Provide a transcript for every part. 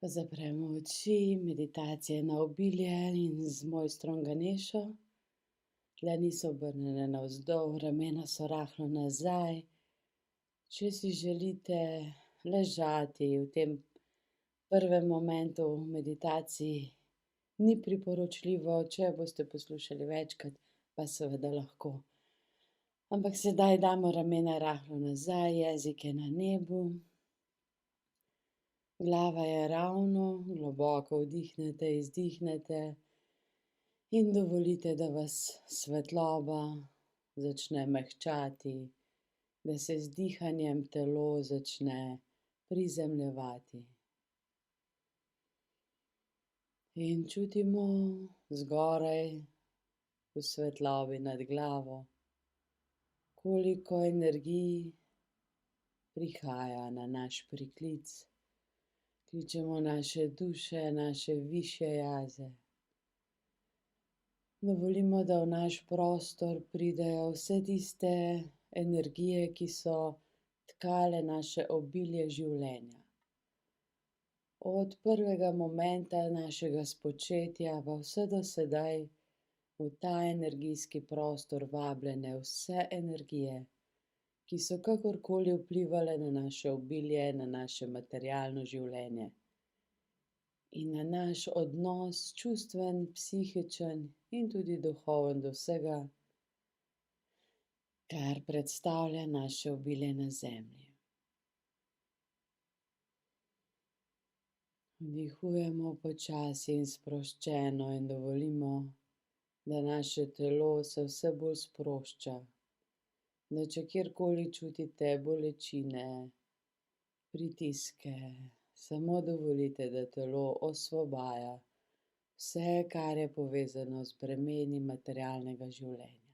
Pa zapremo oči, meditacija na obilje in z mojstrom Ganešo. Dlani so obrnjene navzdol, ramena so rahlo nazaj. Če si želite ležati v tem prvem momentu v meditaciji, ni priporočljivo, če boste poslušali večkrat, pa seveda lahko. Ampak sedaj damo ramena rahlo nazaj, jezik je na nebu. Glava je ravno, globoko vdihnete, izdihnete in dovolite, da vas svetloba začne mehčati, da se z dihanjem telo začne prizemljevati. In čutimo zgoraj v svetlobi nad glavo, koliko energij prihaja na naš priklic. Kličemo naše duše, naše višje jaze. Dovolimo, da v naš prostor pridejo vse tiste energije, ki so tkale naše obilje življenja. Od prvega momenta našega spočetja pa vse do sedaj v ta energijski prostor vabljene vse energije, ki so kakorkoli vplivale na naše obilje, na naše materialno življenje in na naš odnos, čustven, psihičen in tudi duhoven do vsega, kar predstavlja naše obilje na zemlji. Vdihujemo počasi in sproščeno in dovolimo, da naše telo se vse bolj sprošča. Da če kjerkoli čutite bolečine, pritiske, samo dovolite, da telo osvobaja vse, kar je povezano z bremeni materialnega življenja.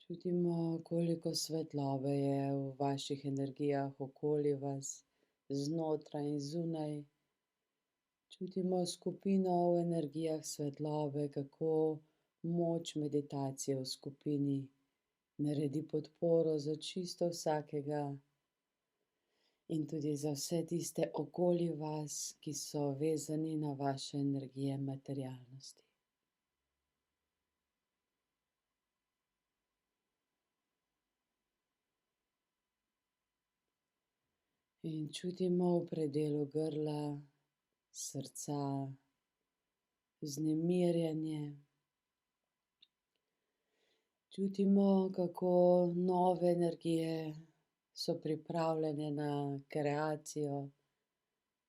Čutimo, koliko svetlobe je v vaših energijah okoli vas, znotraj in zunaj. Čutimo skupino v energijah svetlobe, kako moč meditacije v skupini naredi podporo za čisto vsakega in tudi za vse tiste okoli vas, ki so vezani na vaše energije materialnosti. In čutimo v predelu grla, srca, vznemirjanje. Čutimo, kako nove energije so pripravljene na kreacijo,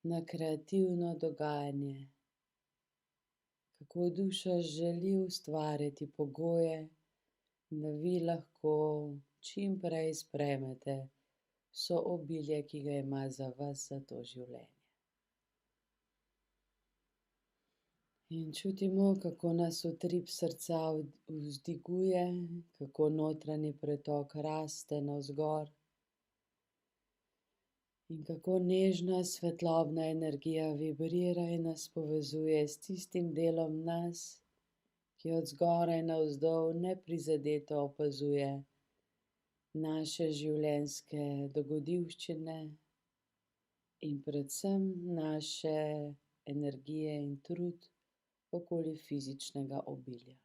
na kreativno dogajanje. Kako duša želi ustvariti pogoje, da vi lahko čim prej sprejmete vso obilje, ki ga ima za vas, za to življenje. In čutimo, kako nas utrip srca vzdiguje, kako notranji pretok raste navzgor in kako nežna svetlobna energija vibrira in nas povezuje s tistim delom nas, ki od zgoraj navzdol neprizadeto opazuje naše življenjske dogodivščine in predvsem naše energije in trud okoli fizičnega obilja.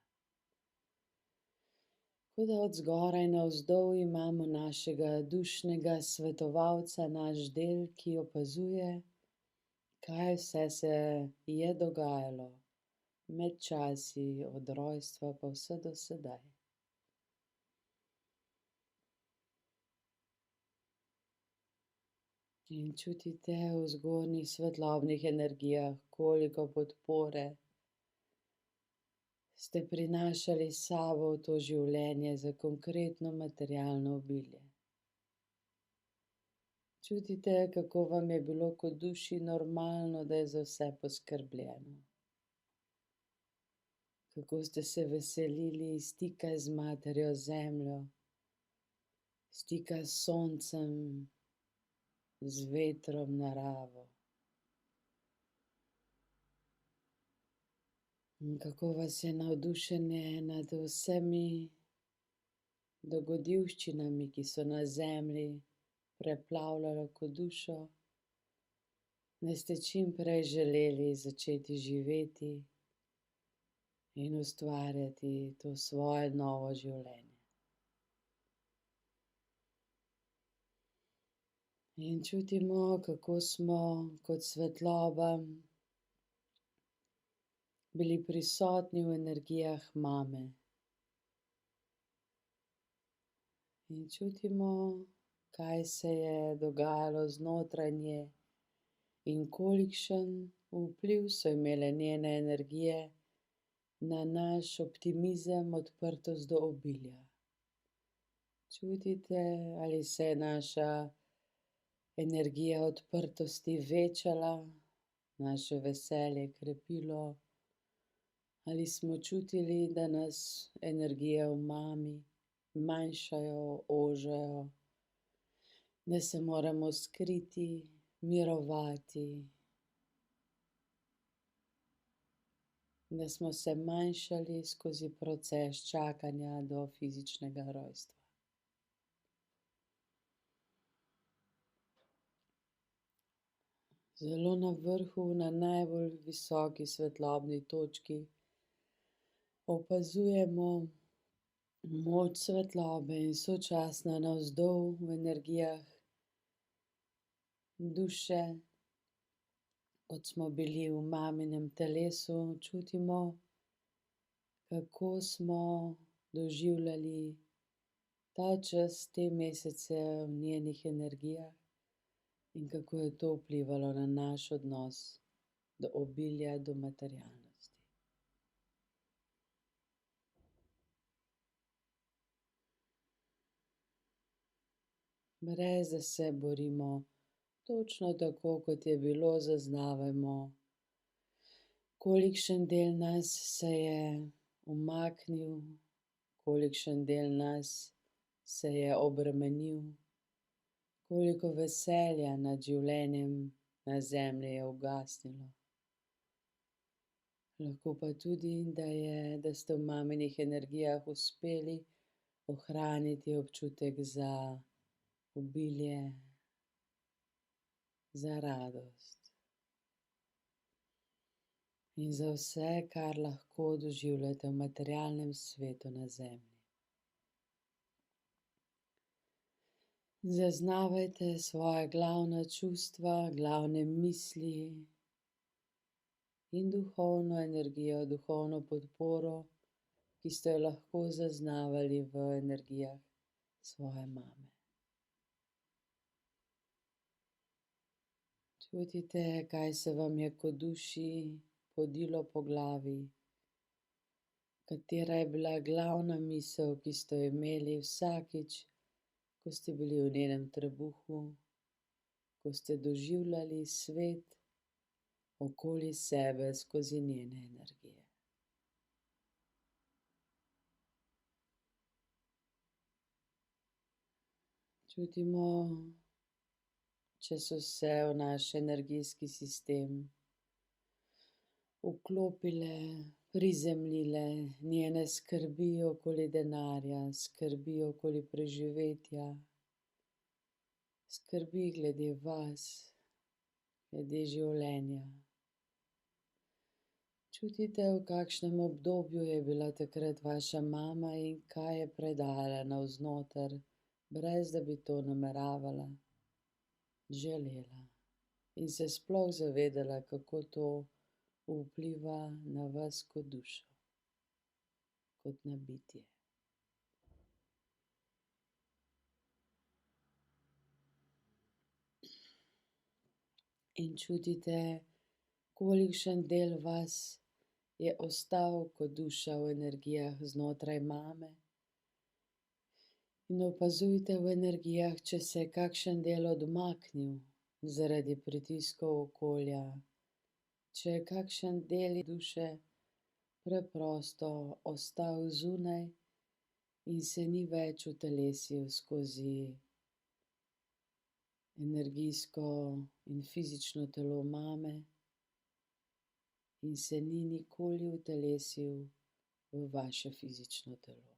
Kot da od zgoraj navzdol imamo našega dušnega svetovalca, naš del, ki opazuje, kaj vse se je dogajalo med časi od rojstva pa vse do sedaj. In čutite v zgornjih svetlobnih energijah, koliko podpore ste prinašali s sabo v to življenje za konkretno materialno obilje. Čutite, kako vam je bilo kot duši normalno, da je za vse poskrbljeno. Kako ste se veselili stika z materjo zemljo, stika s soncem, z vetrom, naravo. In kako vas je navdušenje nad vsemi dogodivščinami, ki so na zemlji preplavljalo kot dušo, da ste čim prej želeli začeti živeti in ustvarjati to svoje novo življenje. In čutimo, kako smo kot svetloba bili prisotni v energijah mame. In čutimo, kaj se je dogajalo znotraj nje in kolikšen vpliv so imele njene energije na naš optimizem, odprtost do obilja. Čutite, ali se je naša energija odprtosti večala, naše veselje krepilo, ali smo čutili, da nas energije v mami manjšajo, ožajo, da se moramo skriti, mirovati, da smo se manjšali skozi proces čakanja do fizičnega rojstva. Zelo na vrhu, na najbolj visoki svetlobni točki, opazujemo moč svetlobe in sočasno navzdol v energijah duše, kot smo bili v maminem telesu, čutimo, kako smo doživljali ta čas, te mesece v njenih energijah in kako je to vplivalo na naš odnos do obilja, do materialnosti. Brez da se borimo, točno tako, kot je bilo, zaznavajmo, kolikšen del nas se je umaknil, kolikšen del nas se je obremenil, koliko veselja nad življenjem na zemlji je ugasnilo. Lahko pa tudi, da ste v maminih energijah uspeli ohraniti občutek za obilje, za radost in za vse, kar lahko doživljate v materialnem svetu na zemlji. Zaznavajte svoja glavna čustva, glavne misli in duhovno energijo, duhovno podporo, ki ste jo lahko zaznavali v energijah svoje mame. Čutite, kaj se vam je kot duši podilo po glavi, katera je bila glavna misel, ki ste jo imeli vsakič, ko ste bili v njenem trebuhu, ko ste doživljali svet okoli sebe skozi njene energije. Čutimo, če so se v naš energijski sistem vklopile, prizemljile njene skrbi okoli denarja, skrbi okoli preživetja, skrbi glede vas, glede življenja. Čutite, v kakšnem obdobju je bila takrat vaša mama in kaj je predala navznoter, brez da bi to nameravala, želela in se sploh zavedala, kako to vpliva na vas kot dušo, kot na bitje. In čutite, kolikšen del vas je ostal kot duša v energijah znotraj mame. In opazujte v energijah, če se je kakšen del odmaknil zaradi pritiskov okolja, če je kakšen del duše preprosto ostal zunaj in se ni več utelesil skozi energijsko in fizično telo mame in se ni nikoli utelesil v vaše fizično telo.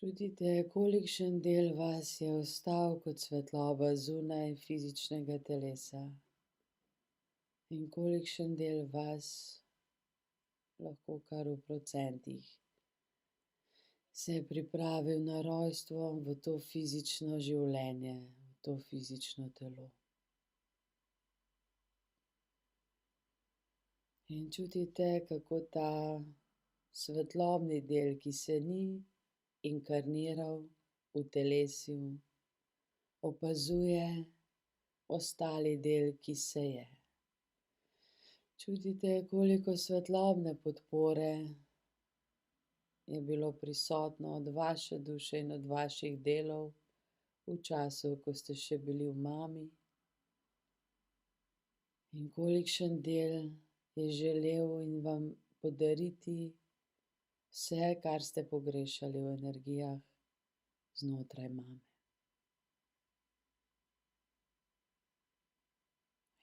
Čutite, kolikšen del vas je ostal kot svetloba zunaj fizičnega telesa in kolikšen del vas, lahko kar v procentih, se je pripravil na rojstvo v to fizično življenje, v to fizično telo. In čutite, kako ta svetlobni del, ki se ni inkarniral, utelesil, opazuje ostali del, ki se je. Čutite, koliko svetlobne podpore je bilo prisotno od vaše duše in od vaših delov v času, ko ste še bili v mami. In kolikšen del je želel in vam podariti vse, kar ste pogrešali v energijah znotraj mame.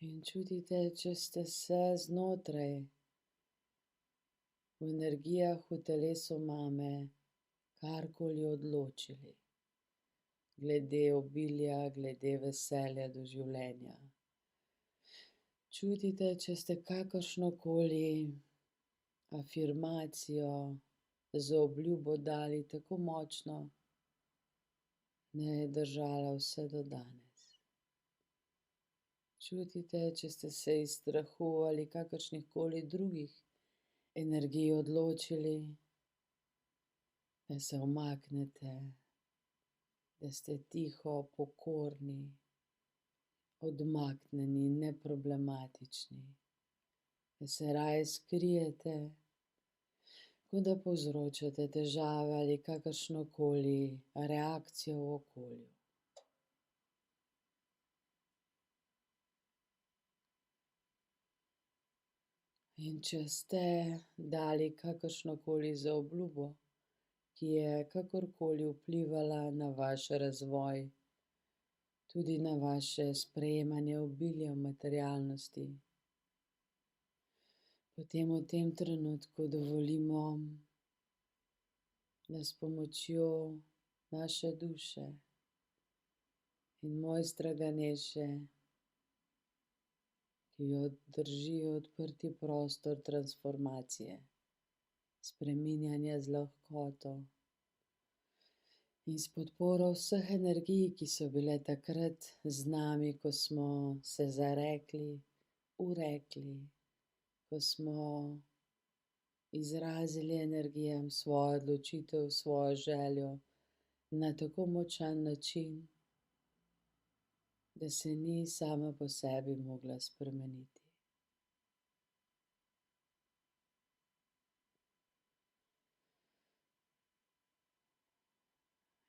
In čutite, če ste se znotraj v energijah v telesu mame karkoli odločili, glede obilja, glede veselja do življenja. Čutite, če ste kakršnokoli afirmacijo, zaobljubo dali tako močno, da je držala vse do danes. Čutite, če ste se iz strahu ali kakršnihkoli drugih energij odločili, da se umaknete, da ste tiho, pokorni, odmaknjeni, neproblematični, da se raje skrijete, kot da povzročate težave ali kakršnokoli reakcijo v okolju. In če ste dali kakršnokoli zaobljubo, ki je kakorkoli vplivala na vaš razvoj, tudi na vaše sprejemanje obilja v materialnosti, potem v tem trenutku dovolimo, da s pomočjo naše duše in mojstra Ganeše, ki jo drži odprti prostor transformacije, spreminjanja z lahkoto in s podporo vseh energij, ki so bile takrat z nami, ko smo se zarekli, urekli, ko smo izrazili energijam svojo odločitev, svojo željo na tako močan način, da se ni sama po sebi mogla spremeniti.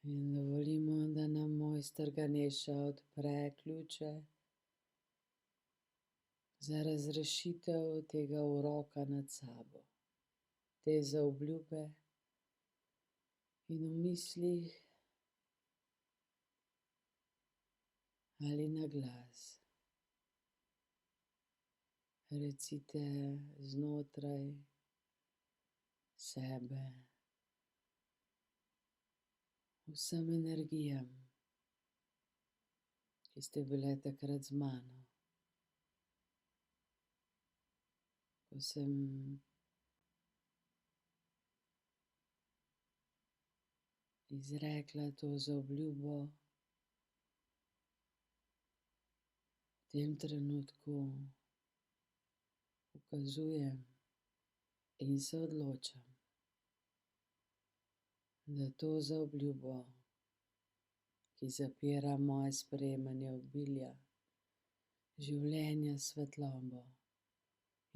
In dovolimo, da nam mojster Ganeša odpre ključe za razrešitev tega uroka nad sabo, te zaobljube in v mislih ali na glas recite znotraj sebe vsem energijam, ki ste bile takrat z mano, ko sem izrekla to zaobljubo. V tem trenutku ukazujem in se odločam, da to zaobljubo, ki zapira moje sprejemanje obilja, življenja s svetlobo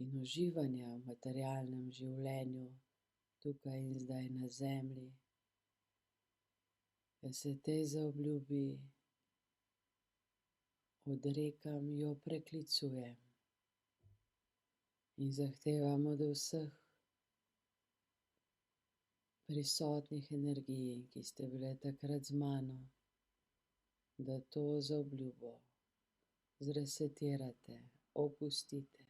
in uživanja v materialnem življenju tukaj in zdaj na zemlji, da se tej zaobljubi odrekam, jo preklicujem in zahtevam od vseh prisotnih energij, ki ste bile takrat z mano, da to zaobljubo zresetirate, opustite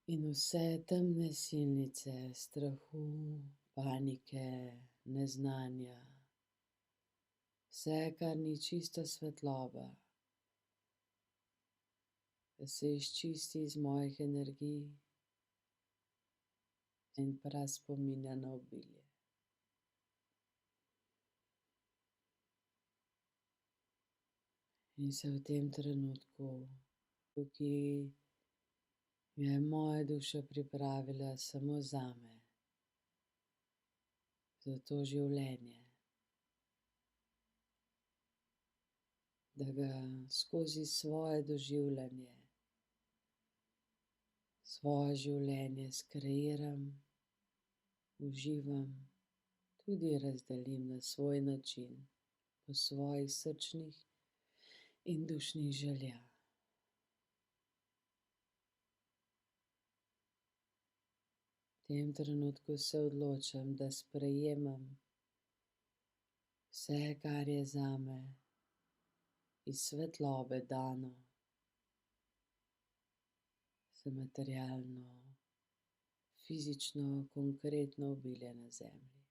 in vse temne silnice strahu, panike, neznanja. Vse, kar ni čista svetloba, da se izčisti iz mojih energij in praspominja na obilje. In se v tem trenutku, ki je moja duša pripravila samo zame, za to življenje, da ga skozi svoje doživljanje, svoje življenje skreiram, uživam, tudi razdelim na svoj način, po svojih srčnih in dušnih željah. V tem trenutku se odločam, da sprejemam vse, kar je zame iz svetlobe dano, za materialno, fizično, konkretno obilje na zemlji.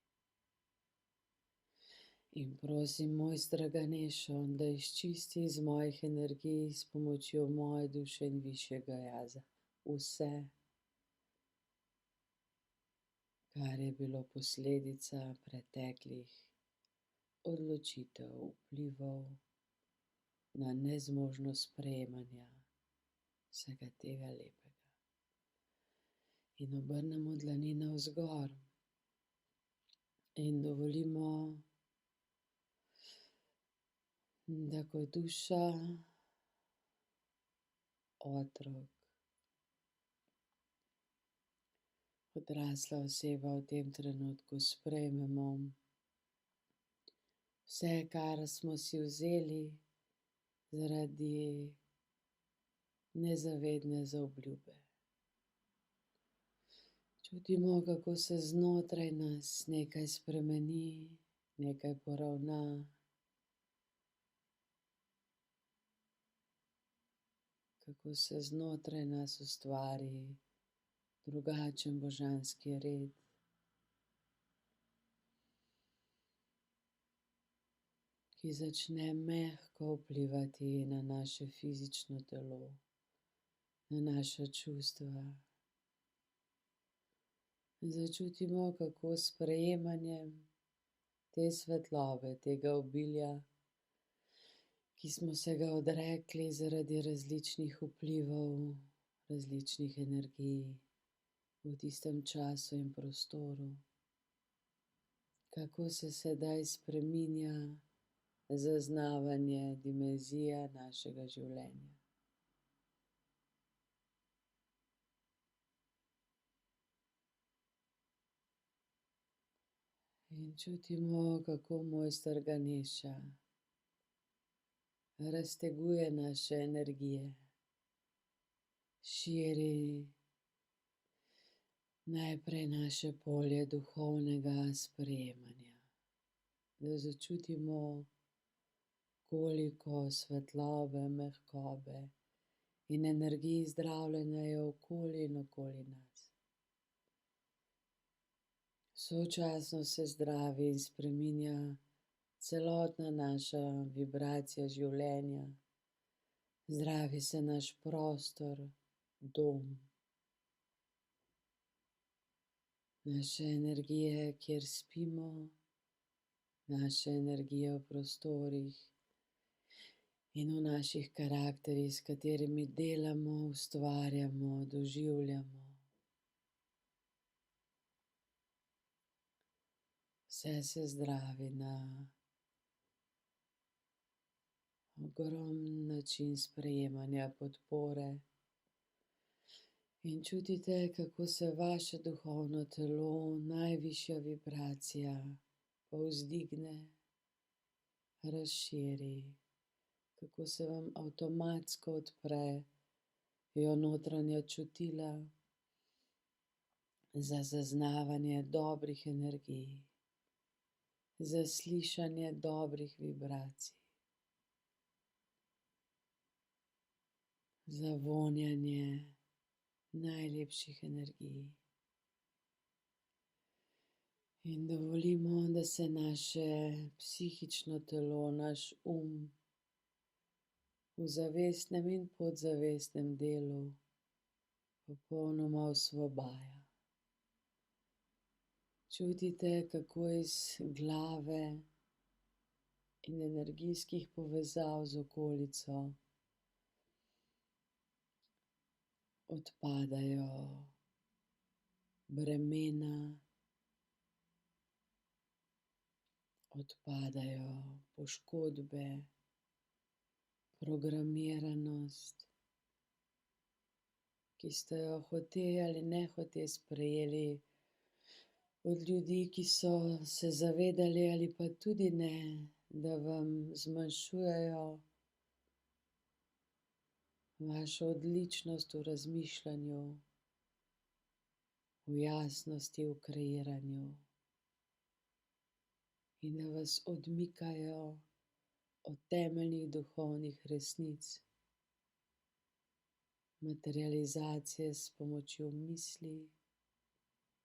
In prosim mojstra Ganešo, da izčisti iz mojih energij s pomočjo moje duše in višjega jaza vse, kar je bilo posledica preteklih odločitev, vplivov na nezmožnost sprejemanja vsega tega lepega. In obrnemo dlani navzgor in dovolimo, da kot duša, otrok, odrasla oseba v tem trenutku sprejmemo vse, kar smo si vzeli zaradi nezavedne zaobljube. Čutimo, kako se znotraj nas nekaj spremeni, nekaj poravna. Kako se znotraj nas ustvari drugačen božanski red, ki začne mehko vplivati na naše fizično telo, na naša čustva. Začutimo, kako s sprejemanjem te svetlobe, tega obilja, ki smo se ga odrekli zaradi različnih vplivov, različnih energij v tistem času in prostoru, kako se sedaj spreminja zaznavanje, dimenzija našega življenja. In čutimo, kako mojster Ganeša razteguje naše energije, širi najprej naše polje duhovnega sprejemanja, da začutimo, koliko svetlobe, mehkobe in energij zdravljenja je okoli in okoli nas. Sočasno se zdravi in spreminja celotna naša vibracija življenja, zdravi se naš prostor, dom, naše energije, kjer spimo, naše energije v prostorih in v naših karakterjih, s katerimi delamo, ustvarjamo, doživljamo. Vse se zdravi na ogromen način sprejemanja podpore in čutite, kako se vaše duhovno telo, najvišja vibracija, povzdigne, razširi, kako se vam avtomatsko odprejo notranja čutila za zaznavanje dobrih energij, za slišanje dobrih vibracij, za vonjanje najlepših energij. In dovolimo, da se naše psihično telo, naš v zavestnem in podzavestnem delu popolnoma osvobaja. Čutite, kako iz glave in energijskih povezav z okolico odpadajo bremena, odpadajo poškodbe, programiranost, ki ste jo hote ali nehote sprejeli od ljudi, ki so se zavedali ali pa tudi ne, da vam zmanjšujejo vašo odličnost v razmišljanju, v jasnosti v kreiranju in da vas odmikajo od temeljnih duhovnih resnic, materializacije s pomočjo misli,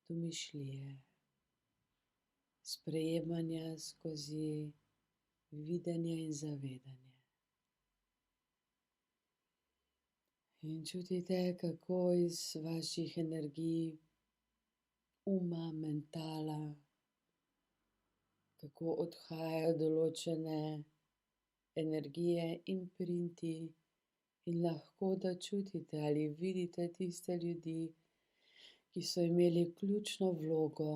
domišljije, sprejemanja skozi videnje in zavedanje. In čutite, kako iz vaših energij, mentala, kako odhajajo določene energije, imprinti in lahko da čutite ali vidite tiste ljudi, ki so imeli ključno vlogo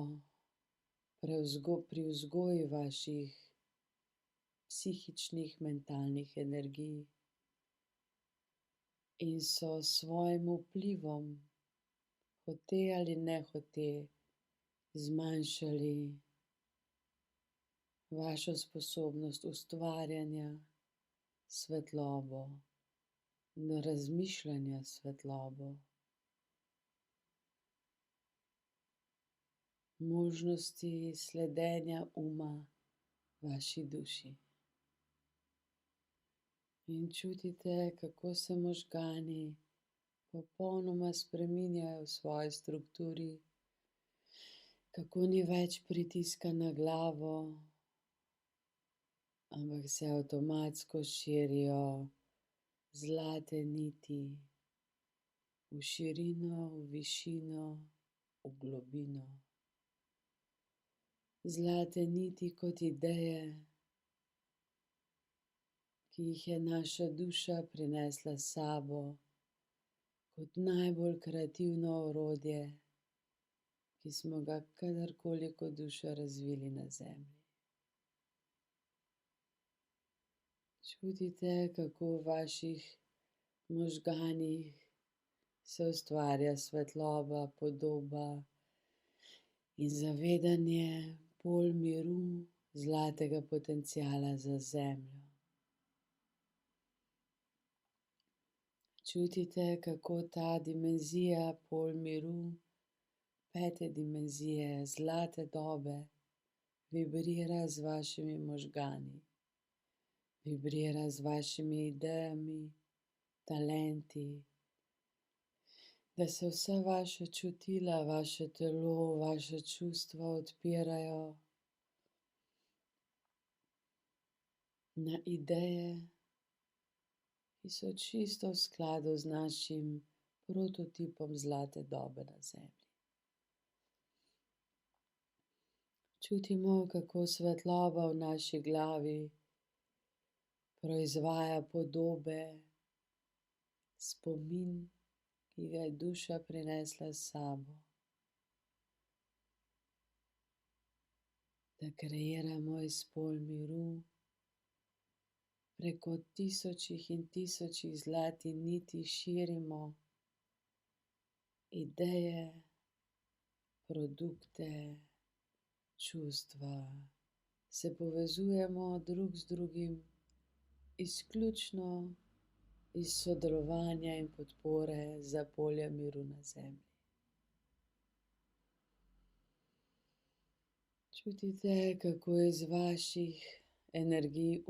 pri vzgoji vaših psihičnih, mentalnih energij in so s svojim vplivom, hote ali nehote, zmanjšali vašo sposobnost ustvarjanja, svetlobo, razmišljanja svetlobo, možnosti sledenja vaši duši. In čutite, kako se možgani popolnoma spreminjajo v svoji strukturi, kako ni več pritiska na glavo, ampak se avtomatsko širijo zlate niti v širino, v višino, v globino. Zlate niti kot ideje, ki jih je naša duša prinesla s sabo kot najbolj kreativno orodje, ki smo ga kadarkoli kot duša razvili na zemlji. Čutite, kako v vaših možganih se ustvarja svetloba, podoba in zavedanje, pol miru, zlatega potenciala za zemljo. Čutite, kako ta dimenzija pol miru, pete dimenzije, zlate dobe, vibrira z vašimi možgani, vibrira z vašimi idejami, talenti, da se vsa vaša čutila, vaše telo, vaša čustva odpirajo na ideje, ki so čisto v skladu z našim prototipom zlate dobe na zemlji. Čutimo, kako svetloba v naši glavi proizvaja podobe, spomin, ki ga je duša prinesla s sabo, da kreiramo iz pol miru preko tisočih in tisočih zlatih niti širimo ideje, produkte, čustva, se povezujemo drug z drugim izključno iz sodelovanja in podpore za polje miru na zemlji. Čutite, kako iz vaših energij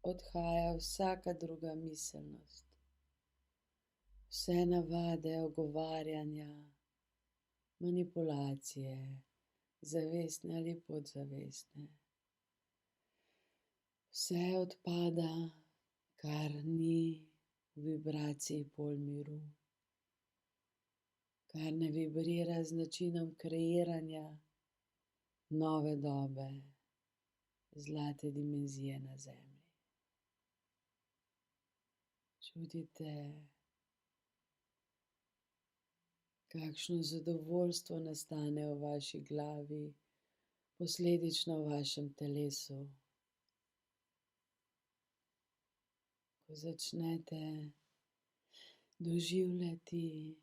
odhaja vsaka druga miselnost, vse navade ogovarjanja, manipulacije, zavestne ali podzavestne. Vse odpada, kar ni v vibraciji pol miru, kar ne vibrira z načinom kreiranja nove dobe, zlate dimenzije na Zemlji. Čutite, kakšno zadovoljstvo nastane v vaši glavi, posledično v vašem telesu, ko začnete doživljati,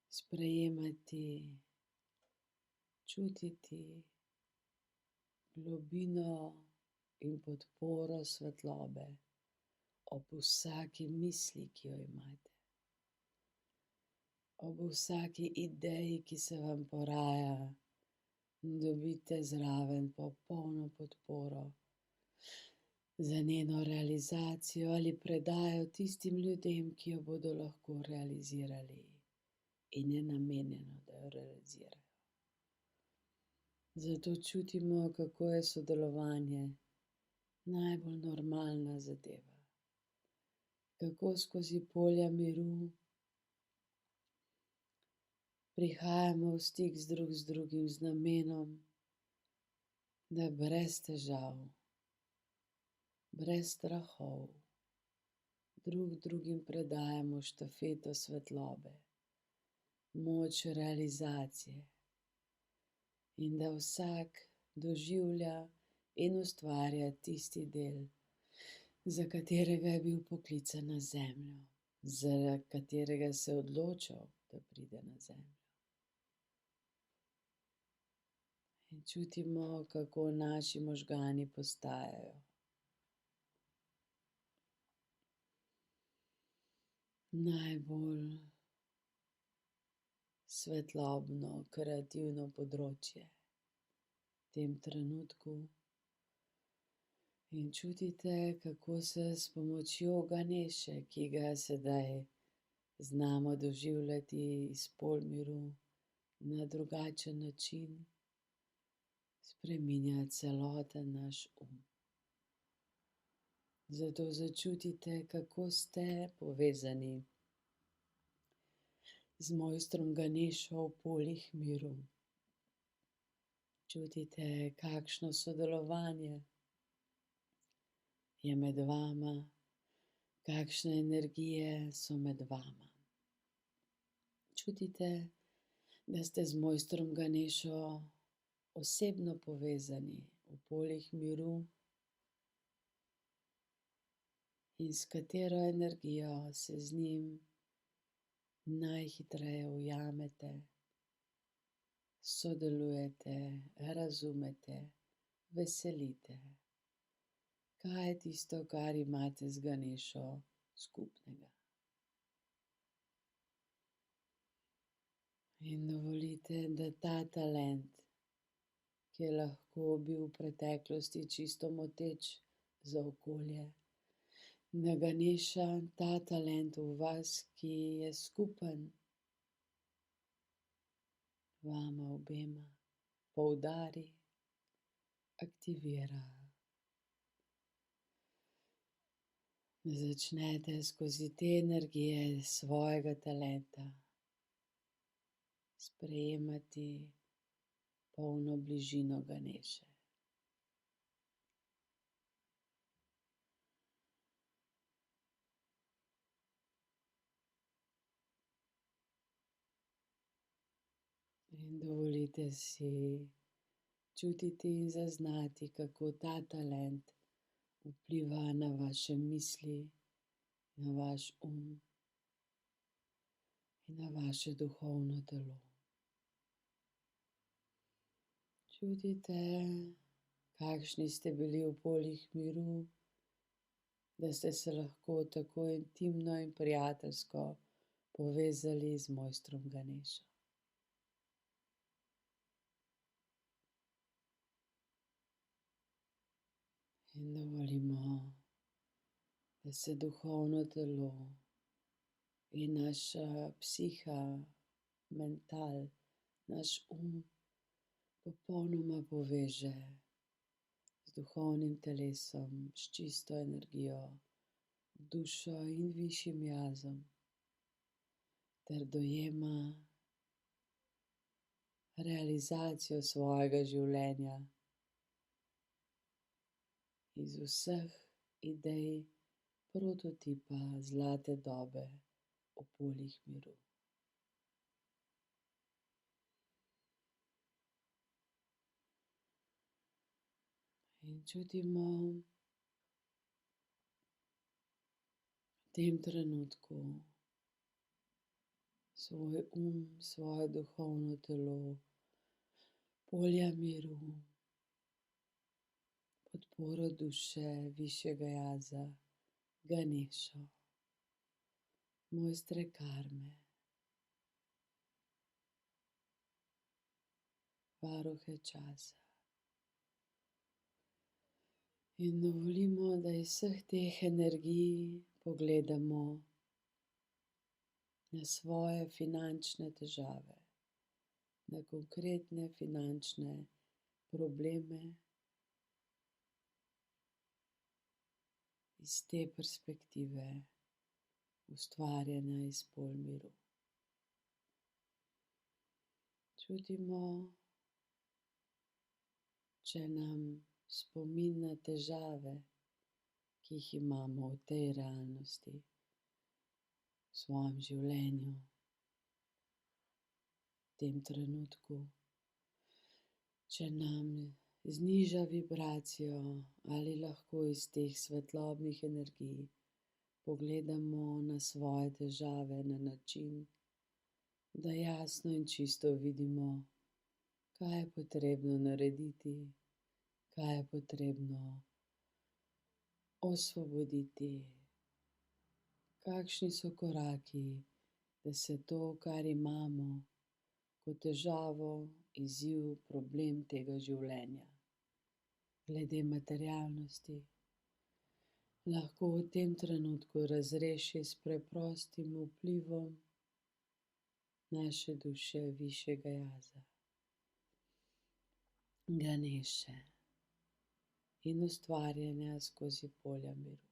sprejemati, čutiti globino in podporo svetlobe ob vsaki misli, ki jo imate, ob vsaki ideji, ki se vam poraja, dobite zraven popolno podporo za njeno realizacijo ali predajo tistim ljudem, ki jo bodo lahko realizirali in je namenjeno, da jo realizirajo. Zato čutimo, kako je sodelovanje najbolj normalna zadeva. Kako skozi polja miru prihajamo v stik drug z drugim z namenom, da brez težav, brez strahov, drugim predajamo štafeto svetlobe, moč realizacije in da vsak doživlja in ustvarja tisti del, za katerega je bil poklican na Zemljo, za katerega se je odločil, da pride na Zemljo. In čutimo, kako naši možgani postajajo najbolj svetlobno, kreativno področje v tem trenutku. In čutite, kako se s pomočjo Ganeše, ki ga sedaj znamo doživljati iz pol miru na drugačen način, spreminja celoten naš Zato začutite, kako ste povezani z mojstrom Ganešo v poljih miru. Čutite, kakšno sodelovanje je med vama, kakšne energije so med vama. Čutite, da ste z mojstrom Ganešo osebno povezani v poljih miru in s katero energijo se z njim najhitreje ujamete, sodelujete, razumete, veselite. Kaj je tisto, kar imate z Ganešo skupnega? In dovolite, da ta talent, ki je lahko bil v preteklosti čisto moteč za okolje, da Ganeša ta talent v vas, ki je skupen vama obema, poudari, aktivira. Da začnete skozi te energije svojega talenta sprejemati polno bližino Ganeše. In dovolite si čutiti in zaznati, kako ta talent vpliva na vaše misli, na vaš in na vaše duhovno telo. Čutite, kakšni ste bili v poljih miru, da ste se lahko tako intimno in prijateljsko povezali z mojstrom Ganešo. In dovolimo, da se duhovno telo in naša psiha, mental, naš popolnoma poveže z duhovnim telesom, s čisto energijo, dušo in višjim jazom, ter dojema realizacijo svojega življenja iz vseh idej prototipa zlate dobe v poljih miru. In čutimo v tem trenutku svoj svoje duhovno telo, polja miru, podporo duše, višjega jaza, Ganešo, mojstre karme, varuhe časa. In dovolimo, da iz vseh teh energij pogledamo na svoje finančne težave, na konkretne finančne probleme iz te perspektive ustvarjanja iz polj miru. Čutimo, če nam spomin na težave, ki jih imamo v tej realnosti, v svojem življenju, v tem trenutku, če nam zniža vibracijo, ali lahko iz teh svetlobnih energij pogledamo na svoje težave na način, da jasno in čisto vidimo, kaj je potrebno narediti, kaj je potrebno osvoboditi, kakšni so koraki, da se to, kar imamo kot težavo, izziv, problem tega življenja, glede materialnosti, lahko v tem trenutku razreši s preprostim vplivom naše duše, višjega jaza, Ganeše, in ustvarjanja skozi polja miru.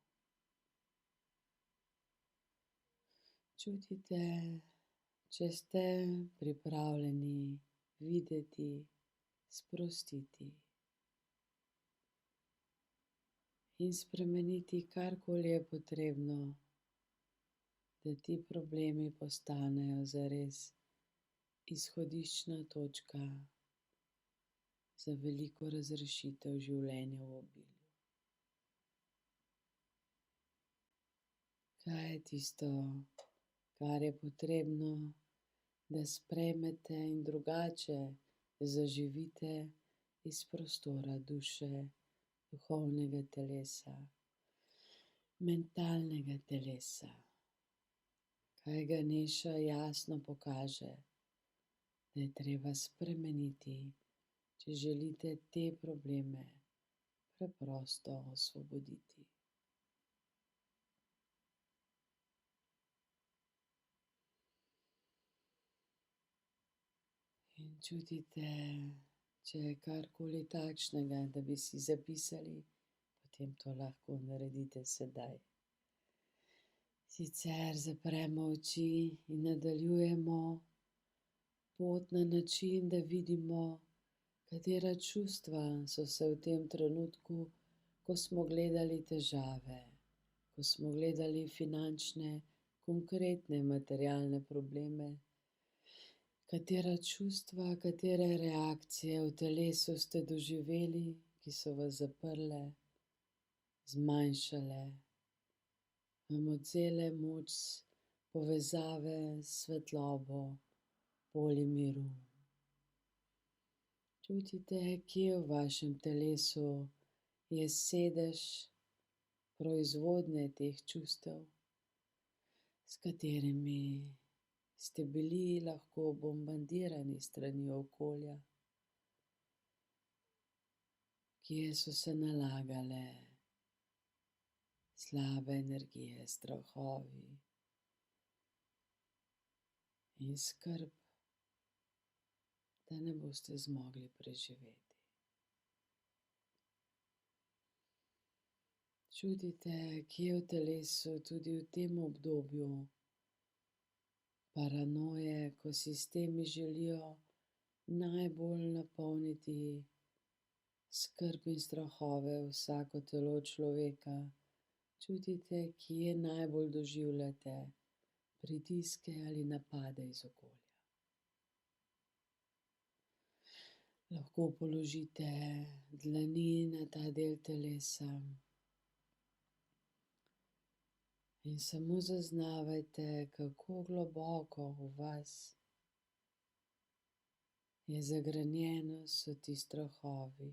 Čutite, če ste pripravljeni videti, sprostiti in spremeniti karkoli je potrebno, da ti problemi postanejo zares izhodiščna točka za veliko razrešitev življenja v obilju. Kaj je tisto, kar je potrebno, da sprejmete in drugače zaživite iz prostora duše, duhovnega telesa, mentalnega telesa? Kaj Ganeša jasno pokaže, da je treba spremeniti, če želite te probleme preprosto osvoboditi. In čutite, če je karkoli takšnega, da bi si zapisali, potem to lahko naredite sedaj. Sicer zapremo oči in nadaljujemo pot na način, da vidimo, katera čustva so se v tem trenutku, ko smo gledali težave, ko smo gledali finančne, konkretne materialne probleme, katera čustva, katere reakcije v telesu ste doživeli, ki so vas zaprle, zmanjšale, vam odvzele moč povezave s svetlobo, polji miru. Čutite, kje v vašem telesu je sedež proizvodnje teh čustev, s katerimi ste bili lahko bombardirani s strani okolja, kje so se nalagale slabe energije, strahovi in skrb, da ne boste zmogli preživeti. Čutite, kje v telesu tudi v tem obdobju paranoje, ko sistemi želijo najbolj napolniti skrb in strahove vsako telo človeka. Čutite, kje najbolj doživljate pritiske ali napade iz okolja. Lahko položite dlani na ta del telesa in samo zaznavajte, kako globoko v vas je zagrenjeno so ti strahovi.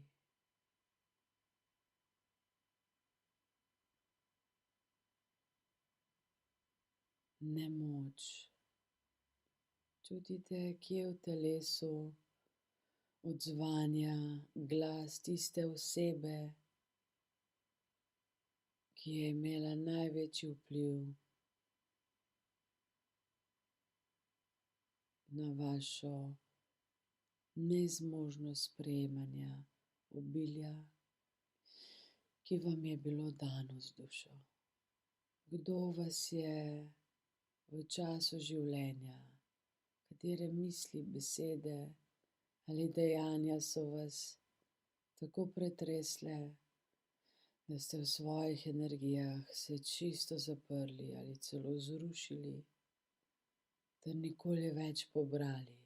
Nemoč. Čutite, kje v telesu odzvanja glas tiste osebe, ki je imela največji vpliv na vašo nezmožnost sprejemanja obilja, ki vam je bilo dano z dušo. Kdo vas je v času življenja, katere misli, besede ali dejanja so vas tako pretresle, da ste v svojih energijah se čisto zaprli ali celo zrušili, ter nikoli več pobrali.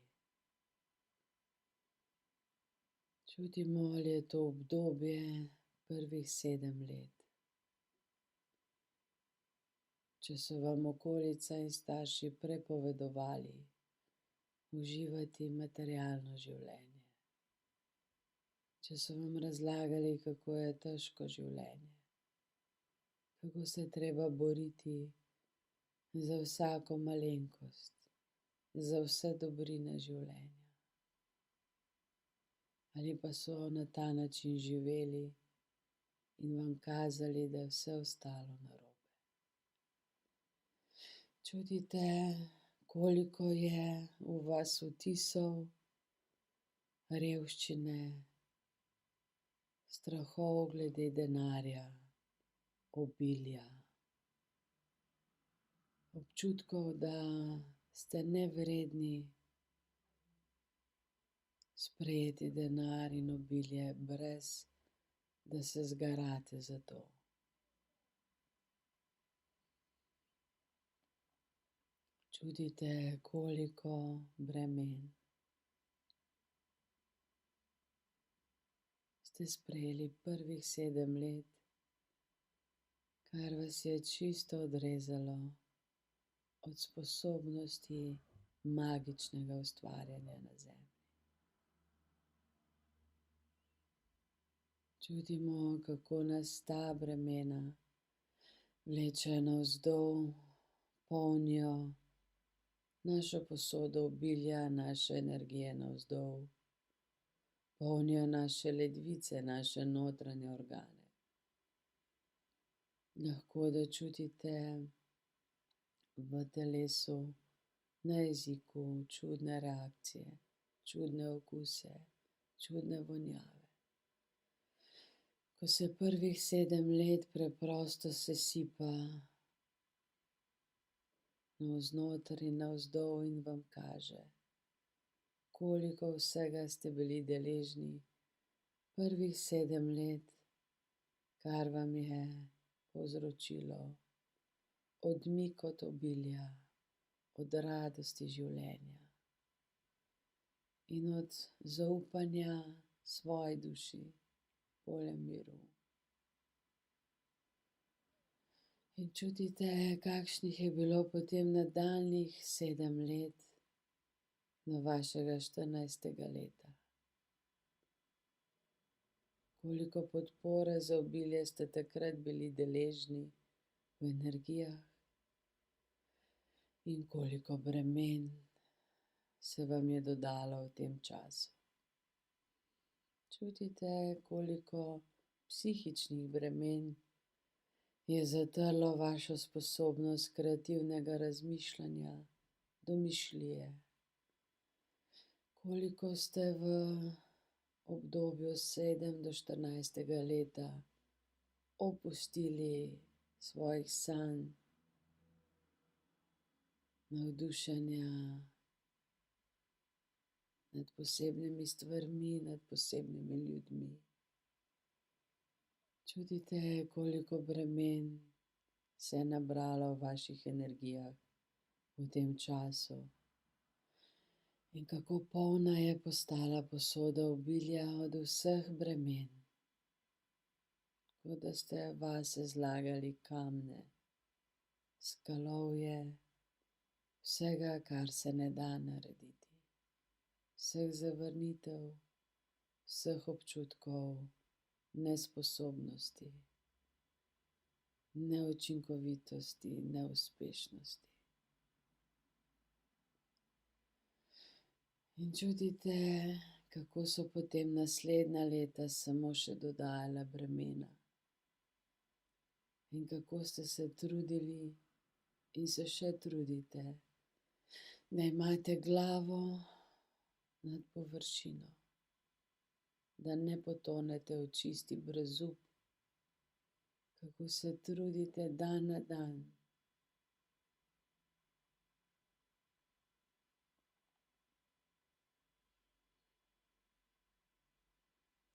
Čutimo, ali je to obdobje prvih 7 let. Če so vam okolica in starši prepovedovali uživati materialno življenje. Če so vam razlagali, kako je težko življenje, kako se je treba boriti za vsako malenkost, za vse dobrine življenja. Ali pa so na ta način živeli in vam kazali, da je vse ostalo narobe. Čutite, koliko je v vas vtisov revščine, strahov glede denarja, obilja, občutkov, da ste nevredni sprejeti denar in obilje, brez da se zgarate za to. Čutite, koliko bremen ste sprejeli prvih 7 let, kar vas je čisto odrezalo od sposobnosti magičnega ustvarjanja na zemlji. Čutimo, kako nas ta bremena vlečejo navzdol, polnijo našo posodo obilja, naše energije navzdol, polnijo naše ledvice, naše notranje organe. Lahko da čutite v telesu, na jeziku čudne reakcije, čudne okuse, čudne vonjave. Ko se prvih 7 let preprosto sesipa navznoter in navzdol in vam kaže, koliko vsega ste bili deležni prvih 7 let, kar vam je povzročilo odmik od obilja, od radosti življenja in od zaupanja svoji duši, polnem miru. In čutite, kakšnih je bilo potem nadaljnjih 7 let do vašega 14. leta. Koliko podpore za obilje ste takrat bili deležni v energijah in koliko bremen se vam je dodalo v tem času. Čutite, koliko psihičnih bremen je zatrlo vašo sposobnost kreativnega razmišljanja, domišljije. koliko ste v obdobju 7 do 14 leta opustili svojih sanj, navdušenja nad posebnimi stvarmi, nad posebnimi ljudmi. Čutite, koliko bremen se je nabralo v vaših energijah v tem času in kako polna je postala posoda obilja od vseh bremen, kot da ste vase zlagali kamne, skalovje, vsega, kar se ne da narediti, vseh zavrnitev, vseh občutkov nesposobnosti, neučinkovitosti, neuspešnosti. In čutite, kako so potem naslednja leta samo še dodajala bremena in kako ste se trudili in se še trudite, da imate glavo nad površino, da ne potonete v čisti brezup, kako se trudite dan na dan.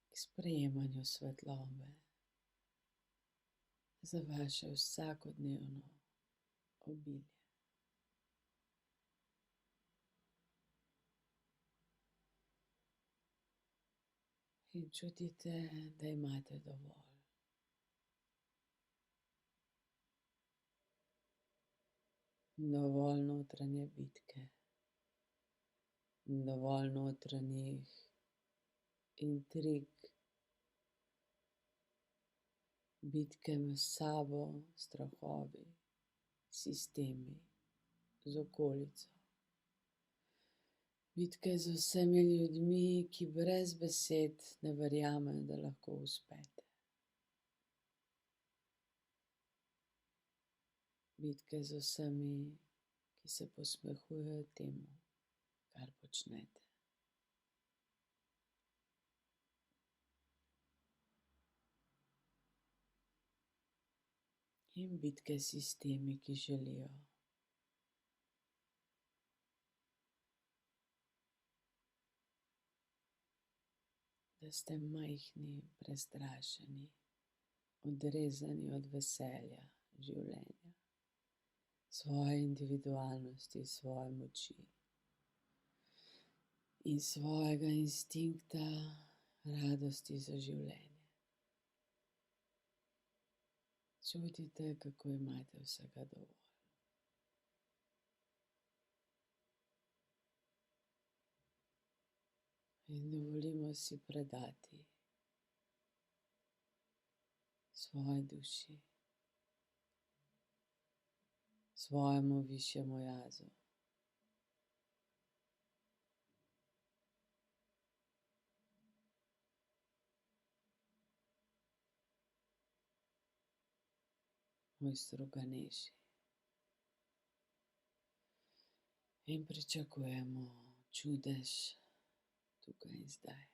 K sprejemanju svetlobe za vaše vsakodnevno obilje. In čutite, da imate dovolj. Dovolj notranje bitke, dovolj notranjih intrig, bitke s sabo, strahovi, sistemi, z okolico. Bitke z vsemi ljudmi, ki brez besed ne verjamejo, da lahko uspete. Bitke z vsemi, ki se posmehujejo temu, kar počnete. In bitke s sistemi, ki želijo, da ste majhni, prestrašeni, odrezani od veselja življenja, svoje individualnosti, svoje moči in svojega instinkta radosti za življenje. Čutite, kako imate vsega dovolj. In dovolimo si predati svoji duši, svojemu višjemu jazu. Mojstru Ganeši. In pričakujemo čudež tukaj in zdaj.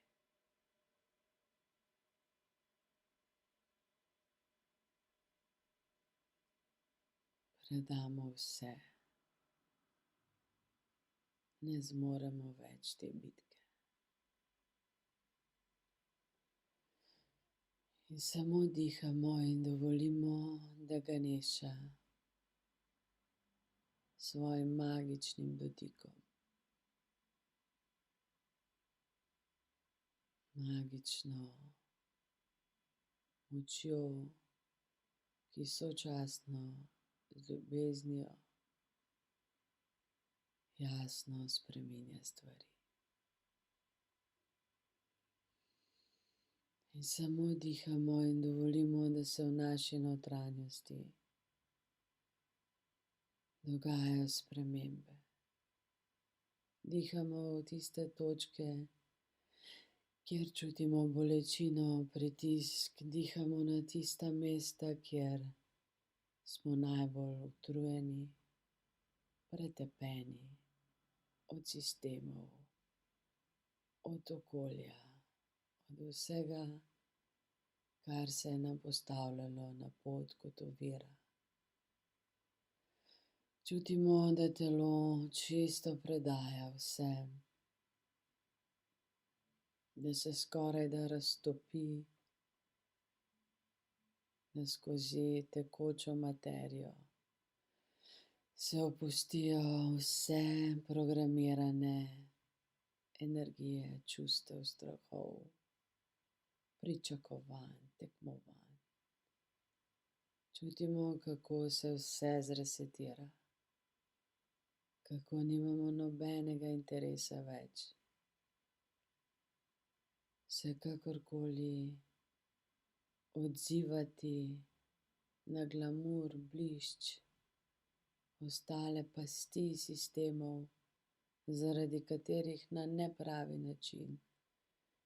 Predamo vse. Ne zmoremo več te bitke. In samo dihamo in dovolimo, da Ganeša s svojim magičnim dotikom, magično močjo, ki sočasno z ljubeznijo jasno spreminja stvari. In samo dihamo in dovolimo, da se v naši notranjosti dogajajo spremembe. Dihamo v tiste točke, kjer čutimo bolečino, pritisk, dihamo na tista mesta, kjer smo najbolj utrujeni, pretepeni od sistemov, od okolja, od vsega, kar se je nam postavljalo na pot kot ovira. Čutimo, da telo čisto predaja vse, da se skorajda raztopi, da skozi tekočo materijo se opustijo vse programirane energije, čustev, strahov, pričakovanj, tekmovanj. Čutimo, kako se vse zresetira, kako nimamo nobenega interesa več se kakorkoli odzivati na glamur, blišč, ostale pasti sistemov, zaradi katerih na nepravi način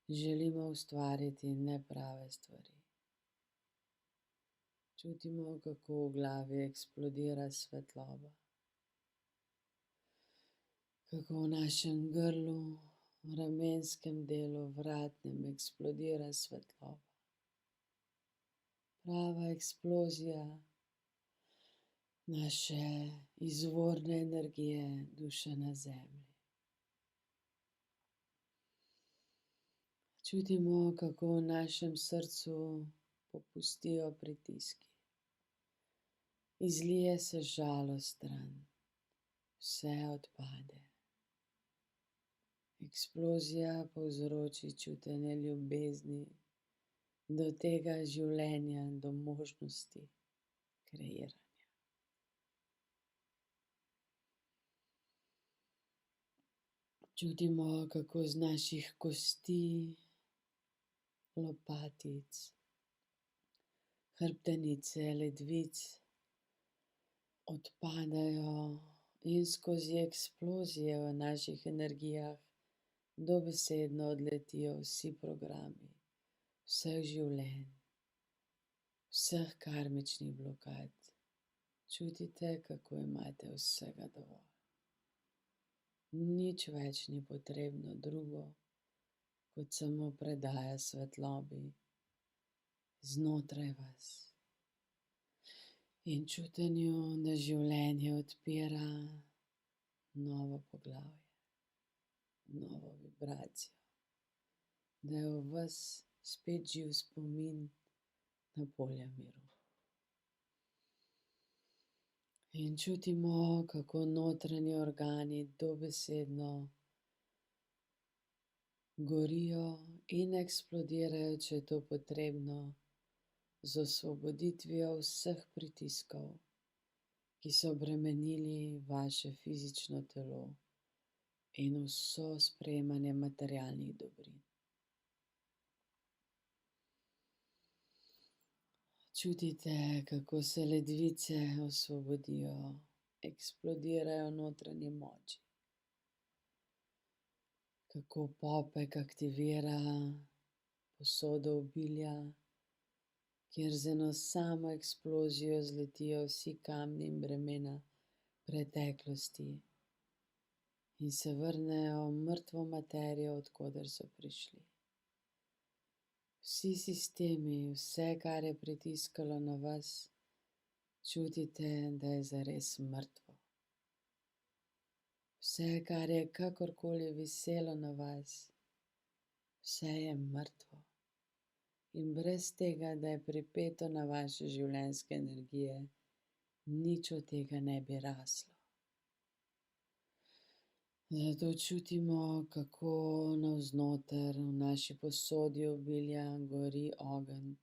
želimo ustvariti neprave stvari. Čutimo, kako v glavi eksplodira svetloba, kako v našem grlu, v ramenskem delu, vratnem eksplodira svetloba. Prava eksplozija naše izvorne energije, duše na zemlji. Čutimo, kako v našem srcu popustijo pritiski. Izlije se žalost stran, vse odpade. Eksplozija povzroči čutenje ljubezni do tega življenja, do možnosti kreiranja. Čutimo, kako z naših kosti, lopatic, hrbtenice, ledvic odpadajo in skozi eksplozije v naših energijah dobesedno odletijo vsi programi, vseh življenj, vseh karmičnih blokad. Čutite, kako imate vsega dovolj. Nič več ni potrebno drugo, kot samo predaja svetlobi znotraj vas. In čutenju, da življenje odpira novo poglavje, novo vibracijo, da je v vas spet živ spomin na polja miru. In čutimo, kako notranji organi dobesedno gorijo in eksplodirajo, če je to potrebno, z osvoboditvijo vseh pritiskov, ki so bremenili vaše fizično telo in vso sprejemanje materialnih dobrin. Čutite, kako se ledvice osvobodijo, eksplodirajo v notranji moči. Kako popek aktivira posodo obilja, kjer z eno samo eksplozijo zletijo vsi kamni in bremena preteklosti in se vrnejo v mrtvo materijo, od koder so prišli. Vsi sistemi, vse, kar je pritiskalo na vas, čutite, da je zares mrtvo. Vse, kar je kakorkoli viselo na vas, vse je mrtvo. In brez tega, da je pripeto na vaše življenjske energije, nič od tega ne bi raslo. Zato čutimo, kako navznoter v naši posodi obilja gori ogenj,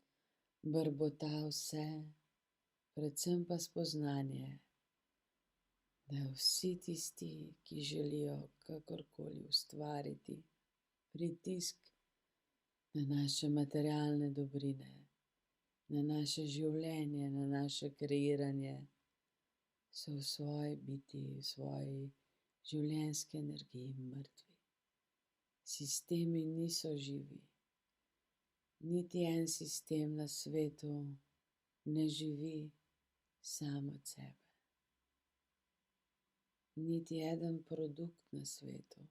brbota vse, predvsem pa spoznanje, da vsi tisti, ki želijo kakorkoli ustvariti pritisk na naše materialne dobrine, na naše življenje, na naše kreiranje, so v svoji biti, v svoji življenjski energiji mrtvi. Sistemi niso živi. Niti en sistem na svetu ne živi sam od sebe. Niti eden produkt na svetu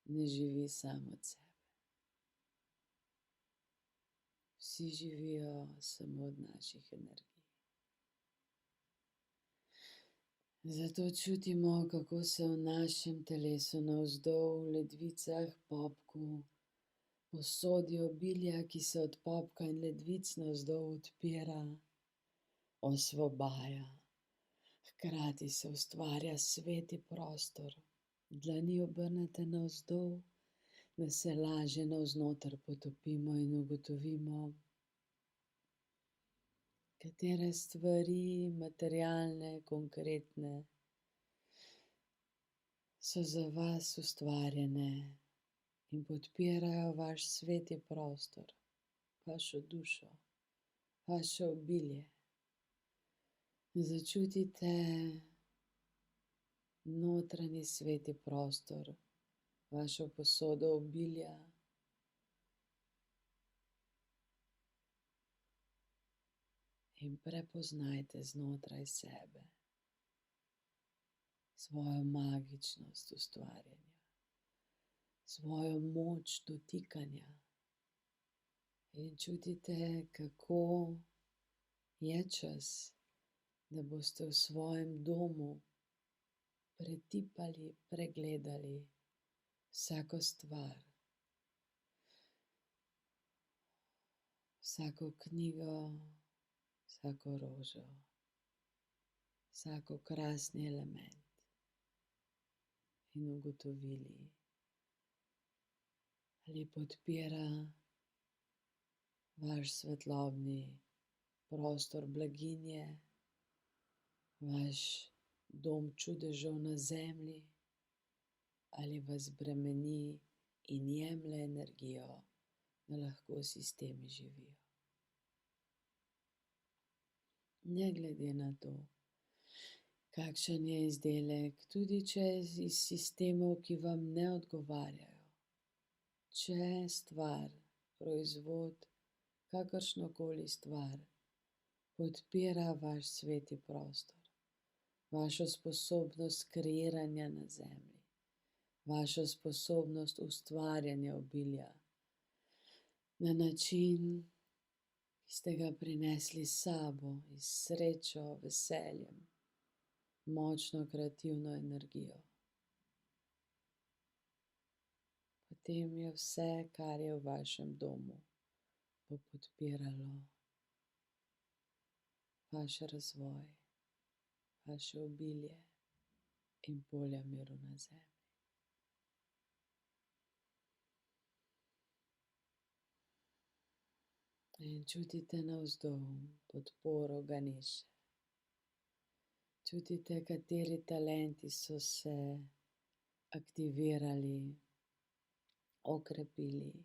ne živi sam od sebe. Vsi živijo samo od naših energij. Zato čutimo, kako se v našem telesu navzdol, v ledvicah, popku, posodi obilja, ki se od popka in ledvic navzdol odpira, osvobaja. Hkrati se ustvarja sveti prostor. Dlani obrnete navzdol, da se lažje navznoter potopimo in ugotovimo, katere stvari, materialne, konkretne, so za vas ustvarjene in podpirajo vaš sveti prostor, vašo dušo, vaše obilje. Začutite notranji sveti prostor, vašo posodo obilja. In prepoznajte znotraj sebe svojo magičnost ustvarjanja, svojo moč dotikanja. In čutite, kako je čas, da boste v svojem domu pretipali, pregledali vsako stvar, vsako knjigo, vsako rožo, vsak okrasni element in ugotovili, ali podpira vaš svetlobni prostor blaginje, vaš dom čudežev na zemlji, ali vas bremeni in jemlje energijo, da lahko sistemi živijo. Ne glede na to, kakšen je izdelek, tudi če je iz sistemov, ki vam ne odgovarjajo. Če stvar, proizvod, kakršnokoli stvar podpira vaš sveti prostor, vašo sposobnost kreiranja na zemlji, vašo sposobnost ustvarjanja obilja na način, ki ste ga prinesli s sabo, iz srečo, veseljem, močno kreativno energijo. Potem je vse, kar je v vašem domu, bo podpiralo vaš razvoj, vaše obilje in polja miru na zemlji. In čutite navzdol podporo Ganeše. Čutite, kateri talenti so se aktivirali, okrepili,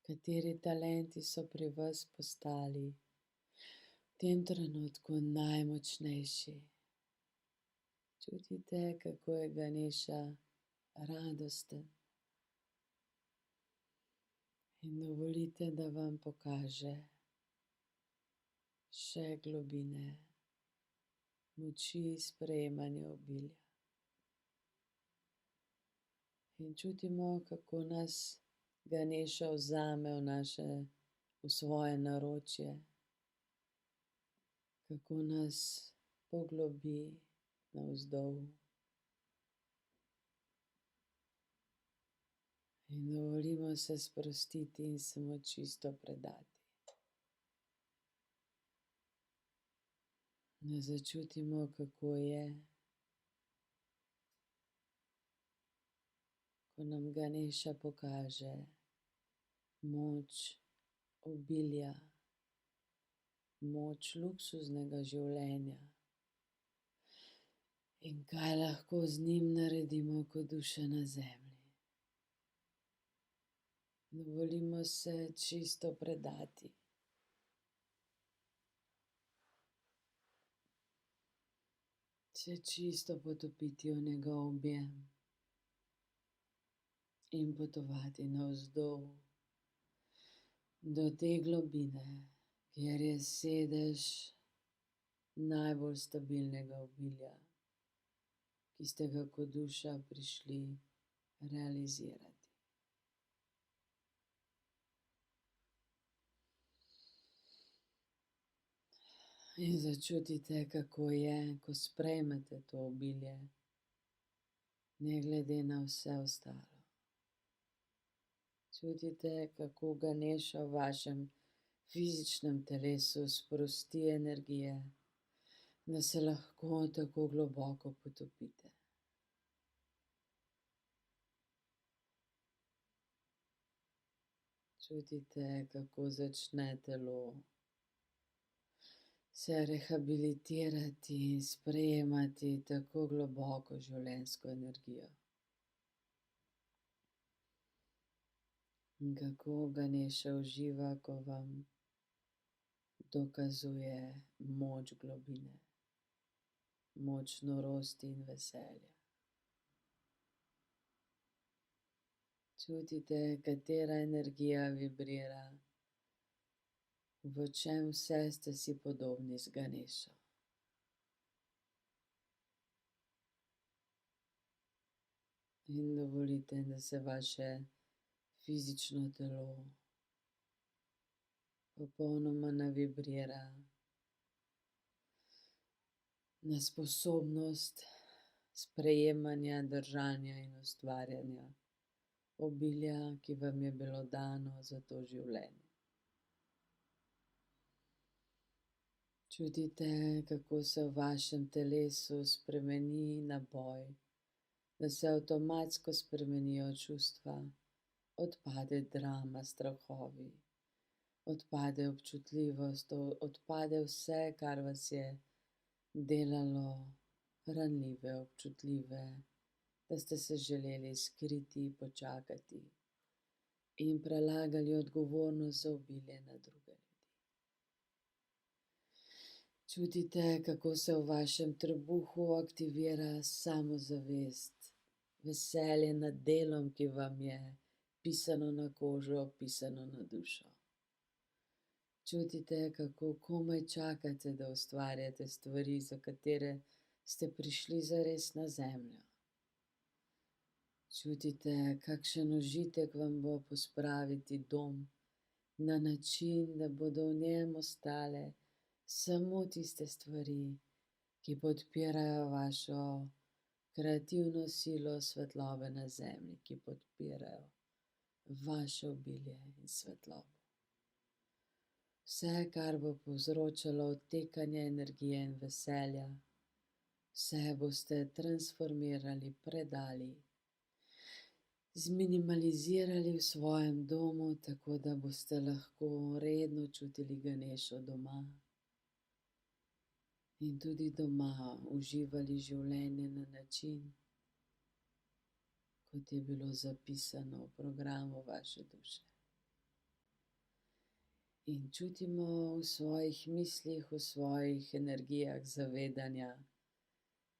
kateri talenti so pri vas postali v tem trenutku najmočnejši. Čutite, kako je Ganeša radosten. In dovolite, da vam pokaže še globine moči sprejemanja obilja. In čutimo, kako nas Ganeša vzame v svoje naročje, kako nas poglobi navzdol. In dovolimo se sprostiti in se mu čisto predati. Da začutimo, kako je, ko nam Ganeša pokaže moč obilja, moč luksuznega življenja in kaj lahko z njim naredimo kot duša na zemlji. Dovolimo se čisto predati. Se čisto potopiti v njegov objem in potovati navzdol do te globine, kjer je sedež najbolj stabilnega obilja, ki ste ga kot duša prišli realizirati. In začutite, kako je, ko sprejmete to obilje, ne glede na vse ostalo. Čutite, kako Ganeša v vašem fizičnem telesu sprosti energije, da se lahko tako globoko potopite. Čutite, kako začne telo se rehabilitirati in sprejemati tako globoko življenjsko energijo. In kako Ganeša uživa, ko vam dokazuje moč globine, moč norosti in veselja. Čutite, katera energija vibrira, v čem vse ste si podobni z Ganešo. In dovolite, da se vaše fizično telo popolnoma navibrira na sposobnost sprejemanja, držanja in ustvarjanja obilja, ki vam je bilo dano za to življenje. Čutite, kako se v vašem telesu spremeni naboj, da se avtomatsko spremenijo čustva, odpade drama, strahovi, odpade občutljivost, odpade vse, kar vas je delalo ranljive, občutljive, da ste se želeli skriti, počakati in prelagali odgovornost za obilje na druge ljudi. Čutite, kako se v vašem trebuhu aktivira samozavest, veselje nad delom, ki vam je pisano na kožo, pisano na dušo. Čutite, kako komaj čakate, da ustvarjate stvari, za katere ste prišli zares na zemljo. Čutite, kakšen užitek vam bo pospraviti dom na način, da bodo v njem ostale samo tiste stvari, ki podpirajo vašo kreativno silo svetlobe na zemlji, ki podpirajo vaše obilje in svetlobo. Vse, kar bo povzročalo odtekanje energije in veselja, vse boste transformirali, predali, zminimalizirali v svojem domu, tako da boste lahko redno čutili Ganešo doma. In tudi doma uživali življenje na način, kot je bilo zapisano v programu vaše duše. In čutimo v svojih mislih, v svojih energijah zavedanja,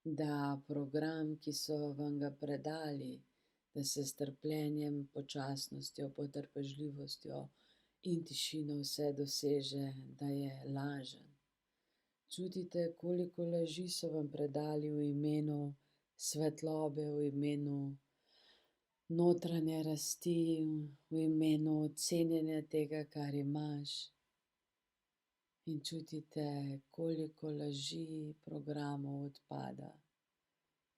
da program, ki so vam ga predali, da se s trpljenjem, počasnostjo, potrpežljivostjo in tišino vse doseže, da je lažen. Čutite, koliko laži so vam predali v imenu svetlobe, v imenu notranje rasti, v imenu cenjenja tega, kar imaš. In čutite, koliko laži, programov odpada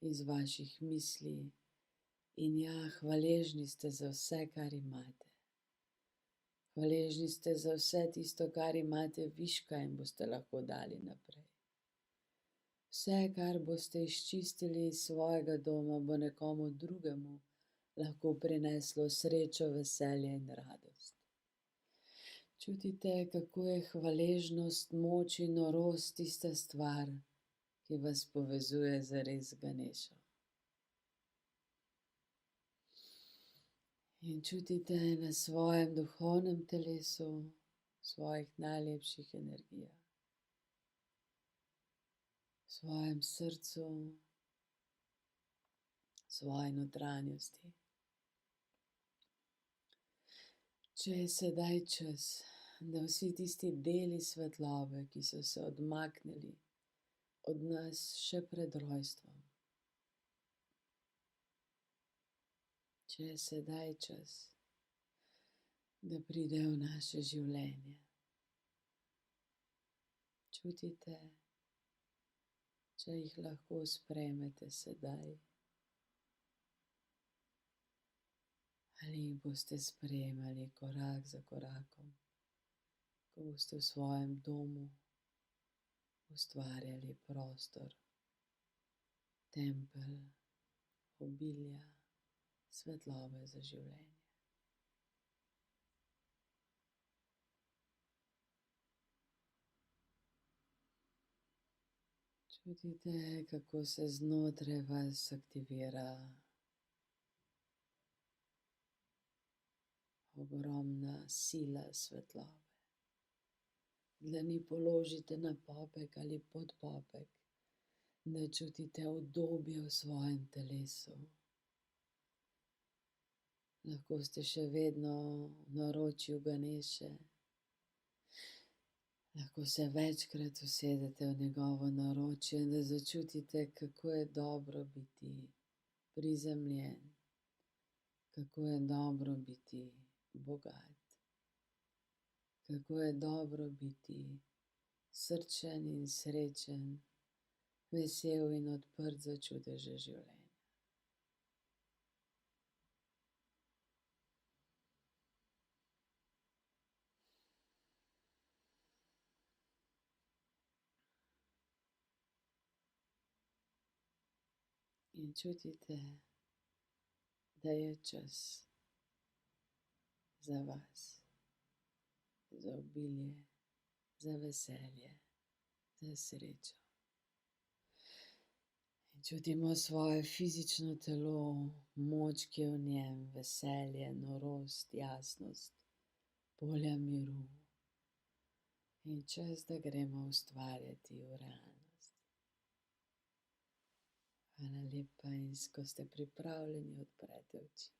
iz vaših misli. In ja, hvaležni ste za vse, kar imate. Hvaležni ste za vse tisto, kar imate viška in boste lahko dali naprej. Vse, kar boste izčistili iz svojega doma, bo nekomu drugemu lahko prineslo srečo, veselje in radost. Čutite, kako je hvaležnost, moč in norost tista stvar, ki vas povezuje zares z Ganešo. In čutite na svojem duhovnem telesu, svojih najlepših energijah, svojem srcu, svoji notranjosti. Če je sedaj čas, da vsi tisti deli svetlobe, ki so se odmaknili od nas še pred rojstvom, če je sedaj čas, da pridejo v naše življenje. Čutite, če jih lahko sprejmete sedaj, ali jih boste sprejemali korak za korakom, ko boste v svojem domu ustvarjali prostor, tempelj obilja, svetlobe za življenje. Čutite, kako se znotraj vas aktivira ogromna sila svetlobe. Dlani položite na popek ali pod popek, da čutite udobje v svojem telesu. Lahko ste še vedno v naročju Ganeše. Lahko se večkrat usedete v njegovo naročje in da začutite, kako je dobro biti prizemljen, kako je dobro biti bogat, kako je dobro biti srčen in srečen, vesel in odprt za čudeže življenja. In čutite, da je čas za vas, za obilje, za veselje, za srečo. In čutimo svoje fizično telo, moč, ki je v njem, veselje, norost, jasnost, polja miru. In čas, da gremo ustvarjati v realnost. Hvala lepa, in ko ste pripravljeni, odprete oči.